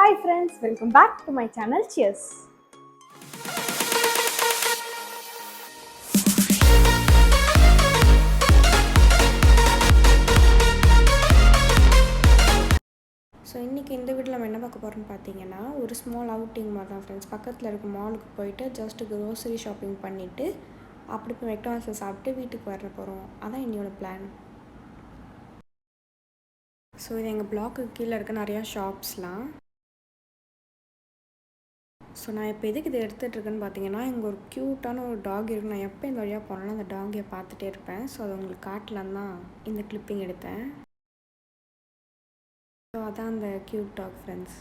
Hi friends, welcome back to my channel. Cheers. So இன்றைக்கி இந்த வீட்டில் நம்ம என்ன பார்க்க போகிறோம்னு பார்த்தீங்கன்னா ஒரு ஸ்மால் அவுட்டிங் மாதிரி தான் ஃப்ரெண்ட்ஸ். பக்கத்தில் இருக்க மாலுக்கு போயிட்டு ஜஸ்ட் க்ரோசரி ஷாப்பிங் பண்ணிவிட்டு அப்படி போய் மெக்டானல்ஸில் சாப்பிட்டு வீட்டுக்கு வர போகிறோம். அதான் என்னோடய பிளான். ஸோ இது எங்கள் பிளாக்குக்கு கீழே இருக்க நிறையா ஷாப்ஸ்லாம். ஸோ நான் இப்போ எதுக்கு இதை எடுத்துகிட்ருக்கேன்னு பார்த்தீங்கன்னா, இங்கே ஒரு க்யூட்டான ஒரு டாக் இருக்குது. நான் எப்போ இந்த வழியாக போனாலும் அந்த டாகை பார்த்துட்டே இருப்பேன். ஸோ அது உங்களுக்கு காட்டலான்னு தான் இந்த கிளிப்பிங் எடுத்தேன். ஸோ அதான் அந்த க்யூட் டாக் ஃப்ரெண்ட்ஸ்.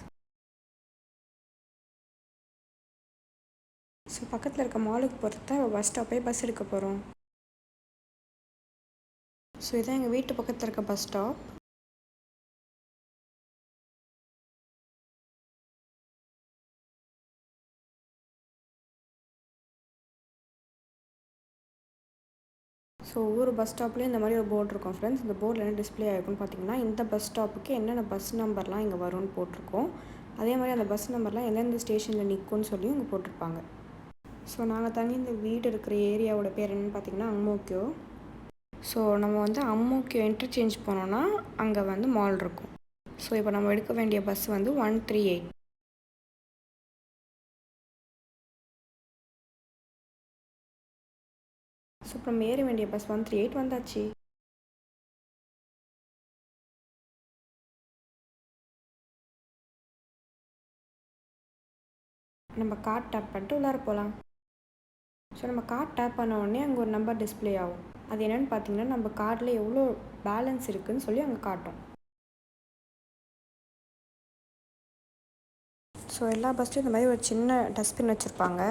ஸோ பக்கத்தில் இருக்க மாலுக்கு போகிறது தான் பஸ் ஸ்டாப்பே பஸ் எடுக்க போகிறோம். ஸோ இதான் எங்கள் வீட்டு பக்கத்தில் இருக்க பஸ் ஸ்டாப். ஸோ ஒவ்வொரு பஸ் ஸ்டாப்லேயும் இந்த மாதிரி ஒரு போர்டு இருக்கும் ஃப்ரெண்ட்ஸ். இந்த போர்டில் என்ன டிஸ்பிளே ஆகிருக்குன்னு பார்த்தீங்கன்னா, இந்த பஸ் ஸ்டாப்புக்கு என்னென்ன பஸ் நம்பர்லாம் இங்கே வரும்னு போட்டிருக்கோம். அதே மாதிரி அந்த பஸ் நம்பர்லாம் எந்தெந்த ஸ்டேஷனில் நிற்கும்னு சொல்லி இங்கே போட்டிருப்பாங்க. ஸோ நாங்கள் தனி இந்த வீடு இருக்கிற ஏரியாவோட பேர் என்னென்னு பார்த்தீங்கன்னா அம்மோக்கியோ. ஸோ நம்ம வந்து அம்மோக்கியோ இன்டர்சேஞ்ச் போனோன்னா அங்கே வந்து மால் இருக்கும். ஸோ இப்போ நம்ம எடுக்க வேண்டிய பஸ் வந்து 138. ஸோ இப்போ நம்ம ஏற வேண்டிய பஸ் 138 வந்தாச்சு. நம்ம கார்ட் டேப் பண்ணிட்டு உள்ளார போகலாம். ஸோ நம்ம கார்ட் டேப் பண்ண உடனே அங்கே ஒரு நம்பர் டிஸ்பிளே ஆகும். அது என்னென்னு பார்த்தீங்கன்னா, நம்ம கார்டில் எவ்வளோ பேலன்ஸ் இருக்குதுன்னு சொல்லி அங்கே காட்டும். ஸோ எல்லா பஸ்லையும் இந்த மாதிரி ஒரு சின்ன டஸ்ட்பின் வச்சுருப்பாங்க.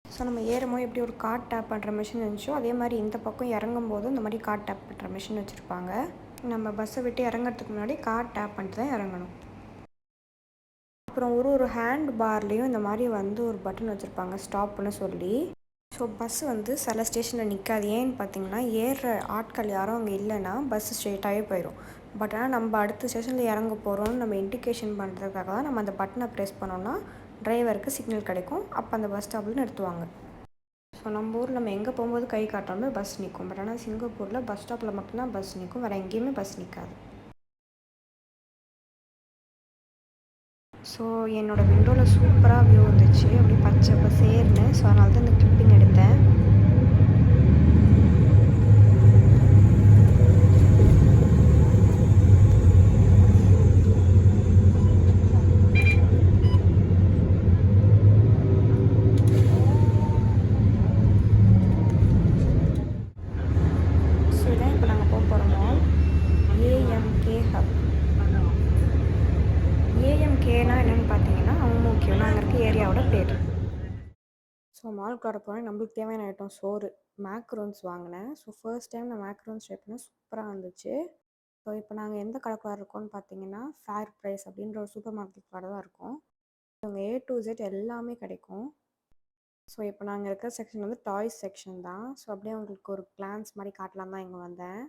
ஸோ நம்ம ஏறும்போது எப்படி ஒரு கார்ட் டேப் பண்ணுற மிஷின் இருந்துச்சோ அதே மாதிரி இந்த பக்கம் இறங்கும்போது இந்த மாதிரி கார்ட் டேப் பண்ணுற மிஷின் வச்சுருப்பாங்க. நம்ம பஸ்ஸை விட்டு இறங்கிறதுக்கு முன்னாடி கார்ட் டேப் பண்ணிட்டு தான் இறங்கணும். அப்புறம் ஒரு ஹேண்ட் பார்லேயும் இந்த மாதிரி வந்து ஒரு பட்டன் வச்சுருப்பாங்க ஸ்டாப்னு சொல்லி. ஸோ பஸ் வந்து சில ஸ்டேஷனில் நிற்காது. ஏன்னு பார்த்தீங்கன்னா, ஏறுற ஆட்கள் யாரும் அங்கே இல்லைன்னா பஸ்ஸு ஸ்ட்ரெயிட்டாகவே போயிடும். பட் ஆனால் நம்ம அடுத்த ஸ்டேஷனில் இறங்க போகிறோம்னு நம்ம இண்டிகேஷன் பண்ணுறதுக்காக தான் நம்ம அந்த பட்டனை ப்ரெஸ் பண்ணோன்னா டிரைவருக்கு சிக்னல் கிடைக்கும். அப்போ அந்த பஸ் ஸ்டாப்பில் நிறுத்துவாங்க. ஸோ நம்ம ஊரில் நம்ம எங்கே போகும்போது கை காட்டாமல் பஸ் நிற்கும். பட் ஆனால் சிங்கப்பூரில் பஸ் ஸ்டாப்பில் மட்டும்தான் பஸ் நிற்கும், வேறு எங்கேயுமே பஸ் நிற்காது. ஸோ என்னோடய விண்டோவில் சூப்பராக வியூ இருந்துச்சு, அப்படியே பச்சை பசேர்னு. ஸோ அதனால தான் இந்த கிளிப்பிங் எடுத்தேன். ஸோ இதான் இப்போ நாங்கள் போக போகிற மால் ஏஎம்கே ஹப். ஏஎம்கேனா என்னென்னு பார்த்தீங்கன்னா அம்மோக்கியோனா அங்கே இருக்க ஏரியாவோட பேர். ஸோ மாலுக்கு வர போனால் நம்மளுக்கு தேவையான ஐட்டம் சோறு, மேக்ரோன்ஸ் வாங்கினேன். ஸோ ஃபர்ஸ்ட் டைம் நான் மேக்ரோன்ஸ் ட்ரை பண்ணேன், சூப்பராக இருந்துச்சு. ஸோ இப்போ நாங்கள் எந்த கடைக்குள்ள இருக்கோம்னு பார்த்தீங்கன்னா ஃபேர் ப்ரைஸ் அப்படின்ற ஒரு சூப்பர் மார்க்கெட் கடை தான் இருக்கும். அங்கே A to Z எல்லாமே கிடைக்கும். ஸோ இப்போ நாங்கள் இருக்கிற செக்ஷன் வந்து டாய்ஸ் செக்ஷன் தான். ஸோ அப்படியே உங்களுக்கு ஒரு கிளான்ஸ் மாதிரி காட்டலாம் தான் இங்கே வந்தேன்.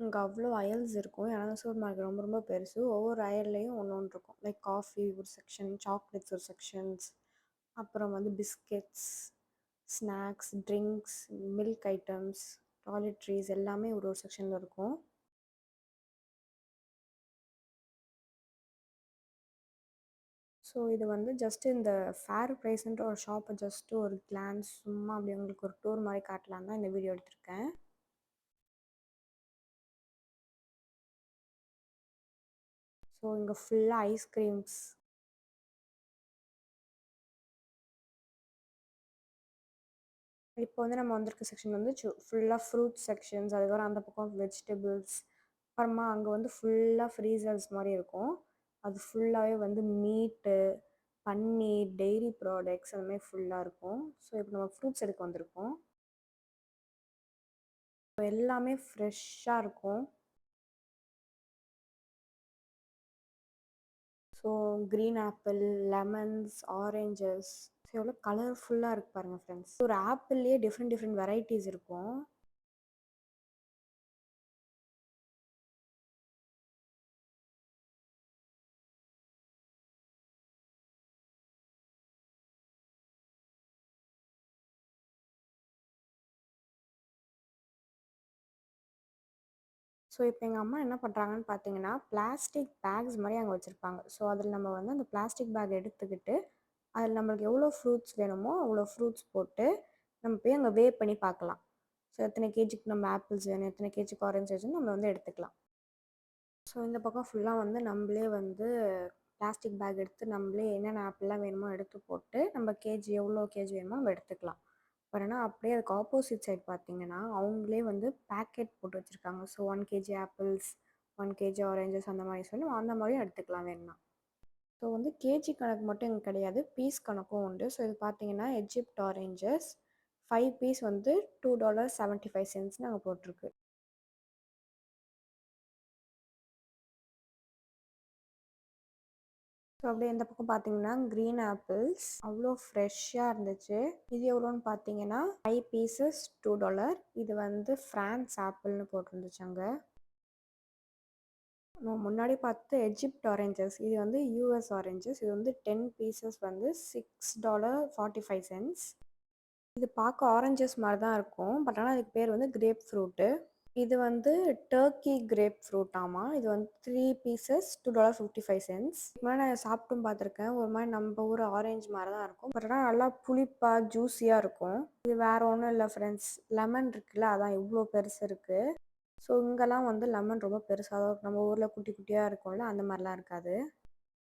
இங்கே அவ்வளோ அயல்ஸ் இருக்கும். ஏன்னா சூப்பர் மார்க்கெட் ரொம்ப ரொம்ப பெருசு. ஒவ்வொரு அயல்லையும் ஒன்று ஒன்று இருக்கும். லைக் காஃபி ஒரு செக்ஷன், சாக்லேட்ஸ் ஒரு செக்ஷன்ஸ், அப்புறம் வந்து biscuits, snacks, drinks, milk items, toiletries எல்லாமே ஒரு ஒரு செக்ஷனில் இருக்கும். ஸோ இது வந்து ஜஸ்ட்டு இந்த ஃபேர் ப்ரைஸ்ன்ற ஒரு ஷாப்பை ஜஸ்ட்டு ஒரு கிளான்ஸ் சும்மா அப்படி உங்களுக்கு ஒரு டூர் மாதிரி காட்டலாம் தான் இந்த வீடியோ எடுத்திருக்கேன். ஸோ இங்கே ஃபுல்லாக ஐஸ்கிரீம்ஸ். இப்போ வந்து நம்ம வந்திருக்க செக்ஷன் வந்து ஃபுல்லாக ஃப்ரூட் செக்ஷன்ஸ், அதுக்கப்புறம் அந்த பக்கம் வெஜிடபிள்ஸ், அப்புறமா அங்கே வந்து ஃபுல்லாக ஃப்ரீசர்ஸ் மாதிரி இருக்கும். அது ஃபுல்லாகவே வந்து மீட்டு, பன்னீர், டெய்ரி ப்ராடக்ட்ஸ் அந்த மாதிரி ஃபுல்லாக இருக்கும். ஸோ இப்போ நம்ம ஃப்ரூட்ஸ் எடுக்க வந்திருக்கோம். எல்லாமே ஃப்ரெஷ்ஷாக இருக்கும். So green apple, lemons, oranges, so எவ்வளோ கலர்ஃபுல்லாக இருக்குது பாருங்கள் ஃப்ரெண்ட்ஸ். ஒரு ஆப்பிள்லேயே டிஃப்ரெண்ட் டிஃப்ரெண்ட் வெரைட்டிஸ் இருக்கும். ஸோ இப்போ எங்கள் அம்மா என்ன பண்ணுறாங்கன்னு பார்த்தீங்கன்னா, பிளாஸ்டிக் பேக்ஸ் மாதிரி அங்கே வச்சுருப்பாங்க. ஸோ அதில் நம்ம வந்து அந்த பிளாஸ்டிக் பேக் எடுத்துக்கிட்டு அதில் நம்மளுக்கு எவ்வளோ ஃப்ரூட்ஸ் வேணுமோ அவ்வளோ ஃப்ரூட்ஸ் போட்டு நம்ம போய் அங்கே வே பண்ணி பார்க்கலாம். ஸோ எத்தனை கேஜிக்கு நம்ம ஆப்பிள்ஸ் வேணும், எத்தனை கேஜிக்கு ஆரஞ்சு வேணும் நம்ம வந்து எடுத்துக்கலாம். ஸோ இந்த பக்கம் ஃபுல்லாக வந்து நம்மளே வந்து பிளாஸ்டிக் பேக் எடுத்து நம்மளே என்னென்ன ஆப்பிள்லாம் வேணுமோ எடுத்து போட்டு நம்ம கேஜி எவ்வளோ கேஜி வேணுமோ நம்ம எடுத்துக்கலாம். பட் ஆனால் அப்படியே அதுக்கு ஆப்போசிட் சைட் பார்த்தீங்கன்னா அவங்களே வந்து பேக்கெட் போட்டு வச்சுருக்காங்க. So 1 KG apples, 1 KG oranges அந்த மாதிரி சொல்லி அந்த மாதிரியும் எடுத்துக்கலாம் வேணும்னா. ஸோ வந்து கேஜி கணக்கு மட்டும் எங்களுக்கு கிடையாது, பீஸ் கணக்கும் உண்டு. ஸோ இது பார்த்தீங்கன்னா எஜிப்ட் ஆரஞ்சஸ் 5 பீஸ் வந்து $2.75 அங்கே போட்டிருக்கு. ஸோ அப்படியே இந்த பக்கம் பார்த்தீங்கன்னா க்ரீன் ஆப்பிள்ஸ் அவ்வளோ ஃப்ரெஷ்ஷாக இருந்துச்சு. இது எவ்வளோன்னு பார்த்தீங்கன்னா 5 பீசஸ் $2. இது வந்து ஃப்ரான்ஸ் ஆப்பிள்னு போட்டிருந்துச்சு அங்கே. முன்னாடி பார்த்து எஜிப்ட் ஆரஞ்சஸ், இது வந்து யூஎஸ் ஆரஞ்சஸ். இது வந்து 10 பீசஸ் வந்து $6.45. இது பார்க்க ஆரஞ்சஸ் மாதிரி தான் இருக்கும், பட் ஆனால் அதுக்கு பேர் வந்து கிரேப் ஃப்ரூட்டு. இது வந்து டர்க்கி கிரேப் ஃப்ரூட். ஆமாம், இது வந்து 3 பீசஸ் $2.55. இது மாதிரி நான் சாப்பிட்டும் பார்த்துருக்கேன். ஒரு மாதிரி நம்ம ஊர் ஆரஞ்சு மாதிரி தான் இருக்கும், பட் ஆனால் நல்லா புளிப்பாக ஜூஸியாக இருக்கும். இது வேறு ஒன்றும் இல்லை ஃப்ரெண்ட்ஸ், லெமன் இருக்குல்ல அதான் இவ்வளோ பெருசு இருக்குது. ஸோ இங்கெல்லாம் வந்து லெமன் ரொம்ப பெருசாக தான் நம்ம ஊரில் குட்டி குட்டியாக இருக்கும்ல அந்த மாதிரிலாம் இருக்காது.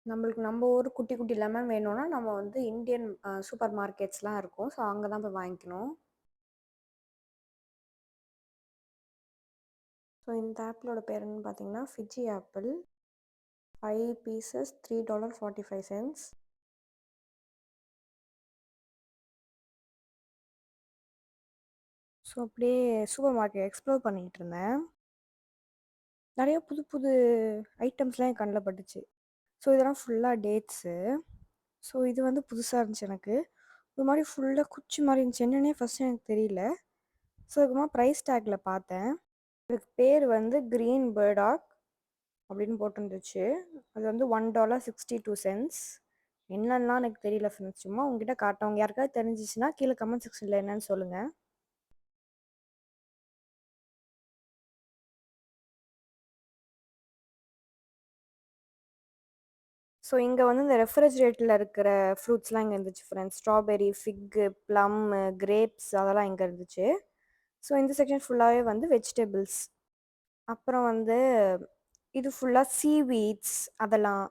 நம்மளுக்கு நம்ம ஊர் குட்டி குட்டி லெமன் வேணும்னா நம்ம வந்து இந்தியன் சூப்பர் மார்க்கெட்ஸ்லாம் இருக்கும். ஸோ அங்கே தான் போய் வாங்கிக்கணும். ஸோ இந்த ஆப்பிளோட பேர் என்னன்னு பார்த்தீங்கன்னா ஃபிஜி ஆப்பிள். 5 பீசஸ் $3.45. ஸோ அப்படியே சூப்பர் மார்க்கெட் எக்ஸ்ப்ளோர் பண்ணிக்கிட்டு இருந்தேன். நிறைய புது புது ஐட்டம்ஸ்லாம் என் கண்ணில் பட்டுச்சு. ஸோ இதெல்லாம் ஃபுல்லாக டேட்ஸு. ஸோ இது வந்து புதுசாக இருந்துச்சு எனக்கு. ஒரு மாதிரி ஃபுல்லாக குச்சி மாதிரி இருந்துச்சு, என்னன்னே ஃபஸ்ட்டு எனக்கு தெரியல. ஸோ அதுக்கப்புறமா ப்ரைஸ் டேக்கில் பார்த்தேன். இதுக்கு பேர் வந்து க்ரீன் பேர்டாக் அப்படின்னு போட்டிருந்துச்சு. அது வந்து $1.62. என்னன்னா எனக்கு தெரியல ஃப்ரெண்ட்ஸ், சும்மா உங்ககிட்ட காட்டவங்க யாருக்காவது தெரிஞ்சிச்சுன்னா கீழே கமெண்ட் செக்ஷனில் என்னன்னு சொல்லுங்கள். ஸோ இங்கே வந்து இந்த ரெஃப்ரிஜரேட்டரில் இருக்கிற ஃப்ரூட்ஸ்லாம் இங்கே இருந்துச்சு ஃப்ரெண்ட்ஸ். ஸ்ட்ராபெரி, ஃபிக்கு, ப்ளம்மு, கிரேப்ஸ் அதெல்லாம் இங்கே இருந்துச்சு. ஸோ இந்த செக்ஷன் ஃபுல்லாகவே வந்து வெஜிடபிள்ஸ். அப்புறம் வந்து இது ஃபுல்லாக சீவீட்ஸ் அதெல்லாம்.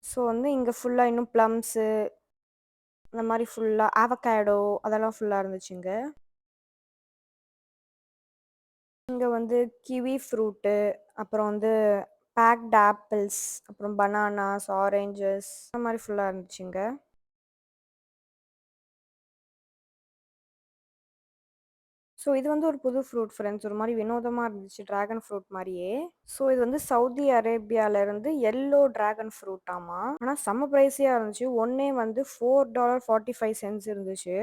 ஸோ வந்து இங்கே ஃபுல்லாக இன்னும் ப்ளம்ஸு அந்த மாதிரி ஃபுல்லாக ஆவக்காடோ அதெல்லாம் ஃபுல்லாக இருந்துச்சுங்க. இங்கே வந்து கிவி ஃப்ரூட்டு, அப்புறம் வந்து பேக்ட் ஆப்பிள்ஸ், அப்புறம் பனானாஸ், ஆரஞ்சஸ் அந்த மாதிரி ஃபுல்லாக இருந்துச்சுங்க. ஸோ இது வந்து ஒரு புது ஃப்ரூட் ஃப்ரெண்ட்ஸ், ஒரு மாதிரி வினோதமாக இருந்துச்சு, ட்ராகன் ஃப்ரூட் மாதிரியே. ஸோ இது வந்து சவுதி அரேபியாவிலேருந்து எல்லோ ட்ராகன் ஃப்ரூட். ஆமாம், ஆனால் செம்ம ப்ரைஸியாக இருந்துச்சு. ஒன்றே வந்து $4.45 இருந்துச்சு.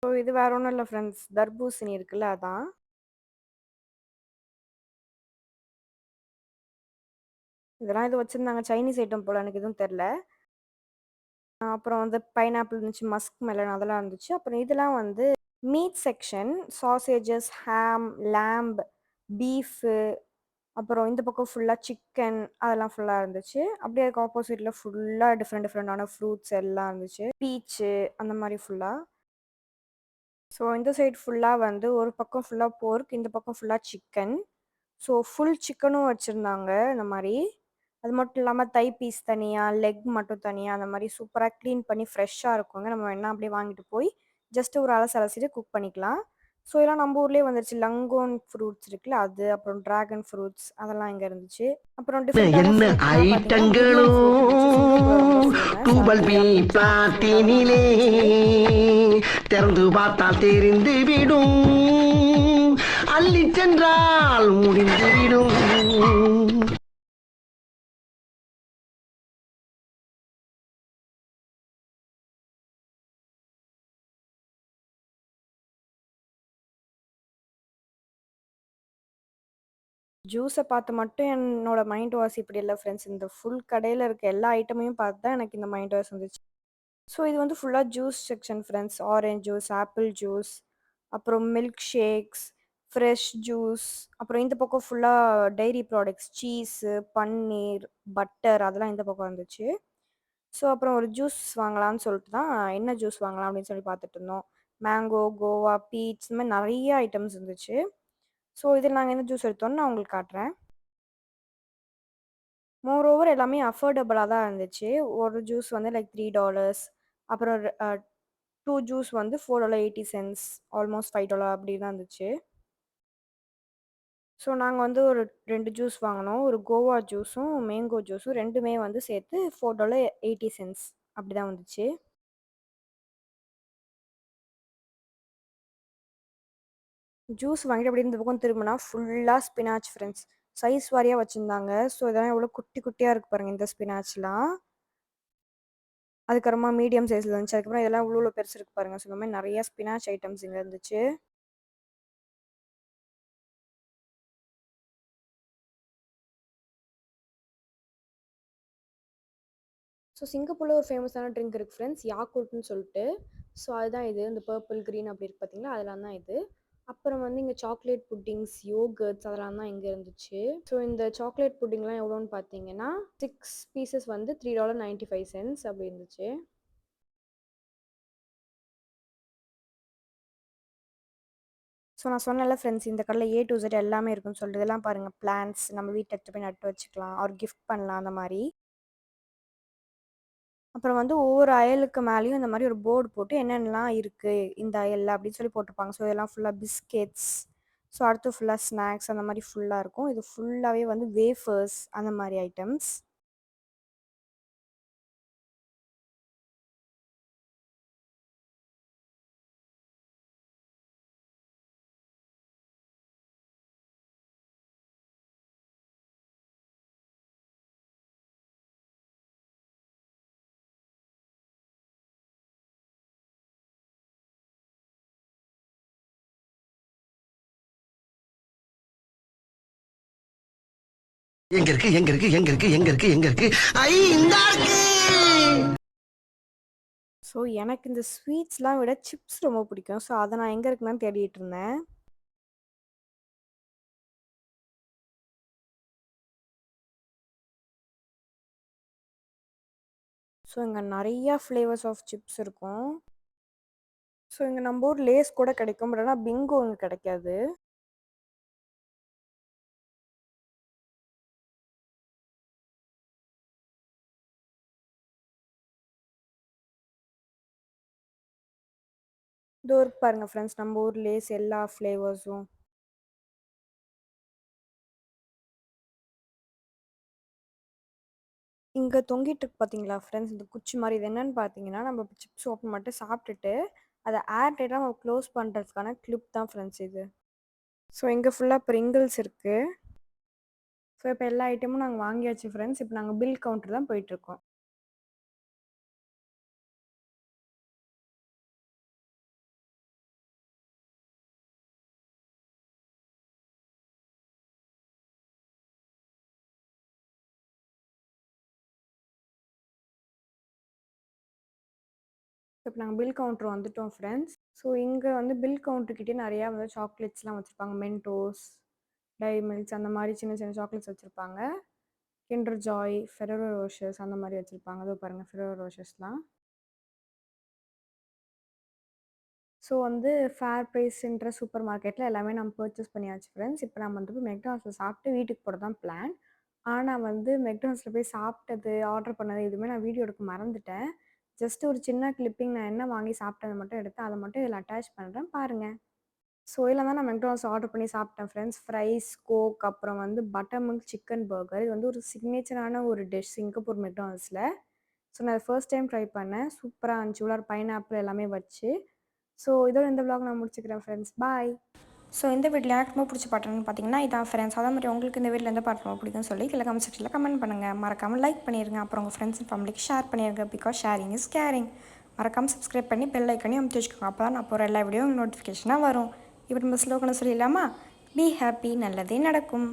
ஸோ இது வேற ஒன்றும் இல்லை ஃப்ரெண்ட்ஸ், தர்பூசணி இருக்குல்ல அதான். இதெல்லாம் இது வச்சுருந்தாங்க, சைனீஸ் ஐட்டம் போல், எனக்கு எதுவும் தெரில. அப்புறம் வந்து பைனாப்பிள் இருந்துச்சு, மஸ்க் மெலன் அதெல்லாம் இருந்துச்சு. அப்புறம் இதெல்லாம் வந்து மீட் செக்ஷன், சாசேஜஸ், ஹாம், லேம்ப், பீஃபு, அப்புறம் இந்த பக்கம் ஃபுல்லாக சிக்கன் அதெல்லாம் ஃபுல்லாக இருந்துச்சு. அப்படியே அதுக்கு ஆப்போசிட்டில் ஃபுல்லாக டிஃப்ரெண்ட் டிஃப்ரெண்டான ஃப்ரூட்ஸ் எல்லாம் இருந்துச்சு, பீச்சு அந்த மாதிரி ஃபுல்லாக. ஸோ இந்த சைடு ஃபுல்லாக வந்து ஒரு பக்கம் ஃபுல்லாக போர்க், இந்த பக்கம் ஃபுல்லாக சிக்கன். ஸோ ஃபுல் சிக்கனும் வச்சுருந்தாங்க இந்த மாதிரி. அது மட்டும் இல்லாமல் தை பீஸ் தனியாக, லெக் மட்டும் தனியாக, அந்த மாதிரி சூப்பராக க்ளீன் பண்ணி ஃப்ரெஷ்ஷாக இருக்குங்க. நம்ம வேணால் அப்படியே வாங்கிட்டு போய் ஜஸ்ட் ஒரு அலசிட்டு குக் பண்ணிக்கலாம். ஸோ இதெல்லாம் நம்ம ஊர்லேயே வந்துருச்சு. லங்கோன் ஃப்ரூட்ஸ் இருக்குல்ல அது, அப்புறம் ட்ராகன் ஃப்ரூட்ஸ் அதெல்லாம் இங்கே இருந்துச்சு. அப்புறம் டிஃப்ரெண்டான ஃப்ரூட்லாம் பார்த்தீங்கன்னா மில்லியன் ஃப்ரூட் இருந்துச்சு, சிங்கப்பூர் ரொம்ப ஃபேமஸ். திறந்து பார்த்தால் தெரிந்து விடும், அள்ளி சென்றால் முடிந்து விடும். ஜூஸை பார்த்து மட்டும் என்னோட மைண்ட் வாஷ் இப்படி இல்லை ஃப்ரெண்ட்ஸ். இந்த ஃபுல் கடையில் இருக்க எல்லா ஐட்டமையும் பார்த்து தான் எனக்கு இந்த மைண்ட் வாஷ் வந்துச்சு. ஸோ இது வந்து ஃபுல்லாக juice section friends. Orange juice, apple juice, அப்புறம் மில்க் ஷேக்ஸ், ஃப்ரெஷ் ஜூஸ், அப்புறம் இந்த பக்கம் ஃபுல்லாக டைரி ப்ராடக்ட்ஸ், சீஸு, பன்னீர், பட்டர் அதெல்லாம் இந்த பக்கம் இருந்துச்சு. ஸோ அப்புறம் ஒரு ஜூஸ் வாங்கலாம்னு சொல்லிட்டு தான் என்ன ஜூஸ் வாங்கலாம் அப்படின்னு சொல்லி பார்த்துட்டு இருந்தோம். மேங்கோ, கோவா, பீச் இந்த மாதிரி நிறைய ஐட்டம்ஸ் இருந்துச்சு. ஸோ இதில் நாங்கள் என்ன ஜூஸ் எடுத்தோம்னு நான் உங்களுக்கு காட்டுறேன். மோர் ஓவர் எல்லாமே அஃபோர்டபுளாக தான் இருந்துச்சு. ஒரு ஜூஸ் வந்து லைக் $3, அப்புறம் 2 ஜூஸ் வந்து $4.80, ஆல்மோஸ்ட் $5 அப்படி தான் இருந்துச்சு. ஸோ நாங்கள் வந்து ஒரு 2 ஜூஸ் வாங்கினோம். ஒரு கோவா ஜூஸும் மேங்கோ ஜூஸும் ரெண்டுமே வந்து சேர்த்து $4.80 அப்படி தான் வந்துச்சு. ஜூஸ் வாங்கிட்டு அப்படியே இந்த பக்கம் திரும்பினா ஃபுல்லாக ஸ்பினாச் ஃப்ரெண்ட்ஸ். சைஸ் வாரியாக வச்சுருந்தாங்க. ஸோ இதெல்லாம் எவ்வளோ குட்டி குட்டியாக இருக்குது பாருங்கள் இந்த ஸ்பினாச்லாம். அதுக்கப்புறமா மீடியம் சைஸில் இருந்துச்சு. அதுக்கப்புறம் இதெல்லாம் இவ்வளோ பெருசு இருக்குது பாருங்கள். ஸோ இந்த மாதிரி நிறையா ஸ்பினாச் ஐட்டம்ஸ் இங்கே இருந்துச்சு. ஸோ சிங்கப்பூரில் ஒரு ஃபேமஸான ட்ரிங்க் இருக்குது ஃப்ரெண்ட்ஸ், யாக்குல்ட்னு சொல்லிட்டு. ஸோ அதுதான் இது. இந்த பர்பிள் க்ரீன் அப்படி இருக்குது பார்த்தீங்களா, அதெல்லாம் தான் இது. அப்புறம் வந்து இங்கே சாக்லேட் புட்டிங்ஸ், யோகர்ட்ஸ் அதெல்லாம் தான் இங்கே இருந்துச்சு. ஸோ இந்த சாக்லேட் புட்டிங்லாம் எவ்வளோன்னு பார்த்தீங்கன்னா 6 பீசஸ் வந்து $3.95 அப்படி இருந்துச்சு. ஸோ நான் சொன்னேன்ல ஃப்ரெண்ட்ஸ், இந்த கடையில் A to Z எல்லாமே இருக்குன்னு சொல்லிட்டு. இதெல்லாம் பாருங்கள், பிளான்ட்ஸ் நம்ம வீட்டில் எடுத்து போய் நட்டு வச்சுக்கலாம், ஒரு கிஃப்ட் பண்ணலாம் அந்த மாதிரி. அப்புறம் வந்து ஒவ்வொரு அயலுக்கு மேலேயும் இந்த மாதிரி ஒரு போர்டு போட்டு என்னென்னலாம் இருக்குது இந்த அயலில் அப்படின்னு சொல்லி போட்டிருப்பாங்க. ஸோ இதெல்லாம் ஃபுல்லாக பிஸ்கெட்ஸ், ஸோ அடுத்து ஃபுல்லாக ஸ்நாக்ஸ் அந்த மாதிரி ஃபுல்லாக இருக்கும். இது ஃபுல்லாகவே வந்து வேஃபர்ஸ் அந்த மாதிரி ஐட்டம்ஸ். எங்க இருக்கு எங்க இருக்கு எங்க இருக்கு எங்க இருக்கு எங்க இருக்கு ஐ இந்த இருக்கு. ஸோ எனக்கு இந்த ஸ்வீட்ஸ்லாம் விட சிப்ஸ் ரொம்ப பிடிக்கும். ஸோ அதை நான் எங்கே இருக்குன்னு தேடிட்டு இருந்தேன். ஸோ இங்கே நிறையா ஃப்ளேவர்ஸ் ஆஃப் சிப்ஸ் இருக்கும். ஸோ இங்கே நம்ம ஊர் லேஸ் கூட கிடைக்கும், பட் ஆனால் பிங்கோ இங்கே கிடைக்காது. இதோ இருக்கு பாருங்கள் ஃப்ரெண்ட்ஸ், நம்ம ஊர் லேஸ் எல்லா ஃப்ளேவர்ஸும். இங்கே தொங்கிட்டு இருக்கு பார்த்தீங்களா ஃப்ரெண்ட்ஸ், இந்த குச்சி மாதிரி. இது என்னன்னு பார்த்தீங்கன்னா, நம்ம சிப்ஸ் ஓப்பன் மட்டும் சாப்பிட்டுட்டு அதை ஏர் டைட்டாக நம்ம க்ளோஸ் பண்ணுறதுக்கான கிளிப் தான் ஃப்ரெண்ட்ஸ் இது. ஸோ இங்கே ஃபுல்லாக ப்ரிங்கிள்ஸ் இருக்குது. ஸோ இப்போ எல்லா ஐட்டமும் நாங்கள் வாங்கியாச்சு ஃப்ரெண்ட்ஸ். இப்போ நாங்கள் பில் கவுண்டர் தான் போயிட்டுருக்கோம். இப்போ நாங்கள் பில் கவுண்டர் வந்துட்டோம் ஃப்ரெண்ட்ஸ். ஸோ இங்கே வந்து பில் கவுண்டர்கிட்டே நிறையா வந்து சாக்லேட்ஸ்லாம் வச்சுருப்பாங்க. மென்டோஸ், டைரி மில்க்ஸ் அந்த மாதிரி சின்ன சின்ன சாக்லேட்ஸ் வச்சுருப்பாங்க. கிண்டர் ஜாய், ஃபெரரோ ரோஷஸ் அந்த மாதிரி வச்சுருப்பாங்க. அதோ பாருங்கள் ஃபெரரோ ரோஷஸ்லாம். ஸோ வந்து ஃபேர் ப்ரைஸ்ன்ற சூப்பர் மார்க்கெட்டில் எல்லாமே நம்ம பர்ச்சேஸ் பண்ணியாச்சு ஃப்ரெண்ட்ஸ். இப்போ நம்ம வந்து மெக்டானல்ஸில் சாப்பிட்டு வீட்டுக்கு போகிறது தான் பிளான். ஆனால் வந்து மெக்டானல்ஸில் போய் சாப்பிட்டது, ஆர்டர் பண்ணது எதுவுமே நான் வீடியோ எடுக்க மறந்துட்டேன். ஜஸ்ட் ஒரு சின்ன கிளிப்பிங் நான் என்ன வாங்கி சாப்பிட்டதை மட்டும் எடுத்து அதை மட்டும் இதில் அட்டாச் பண்ணுறேன் பாருங்கள். ஸோ இதில் தான் நான் மெக்டானல்ஸ் ஆர்டர் பண்ணி சாப்பிட்டேன் ஃப்ரெண்ட்ஸ். ஃப்ரைஸ், கோக், அப்புறம் வந்து பட்டர் மில்க் சிக்கன் பர்கர். இது வந்து ஒரு சிக்னேச்சரான ஒரு டிஷ் சிங்கப்பூர் மெக்டானல்ஸில். ஸோ நான் ஃபர்ஸ்ட் டைம் ட்ரை பண்ணேன். சூப்பராக இருந்துச்சு. உள்ளார பைனாப்பிள் எல்லாமே வச்சு. ஸோ இதோட இந்த vlog நான் முடிச்சுக்கிறேன் ஃப்ரெண்ட்ஸ். பாய். ஸோ இந்த வீடியோ எனக்கு ரொம்ப பிடிச்ச பாட்டுன்னு பார்த்தீங்கன்னா இதான் ஃப்ரெண்ட்ஸ். அதே மாதிரி உங்களுக்கு இந்த வீட்டில் எந்த பாட்டு ரொம்ப பிடிக்கும்னு சொல்லி கீழே கமெண்ட் செக்ஷனில் கமெண்ட் பண்ணுங்கள். மறக்காமல் லைக் பண்ணிடுங்க. அப்புறம் உங்கள் ஃப்ரெண்ட்ஸ் அண்ட் ஃபேமிலிக்கு ஷேர் பண்ணிடுங்க. Because sharing is caring. மறக்காமல் சப்ஸ்கிரைப் பண்ணி பெல் ஐக்கனையும் அமுத்தி வச்சுக்கோங்க. அப்போ தான் நான் போகிற எல்லா வீடியோ நோட்டிஃபிகேஷனாக வரும். இப்போ நம்ம ஸ்லோகனை சொல்லிடலாமா? பி ஹாப்பி, நல்லதே நடக்கும்.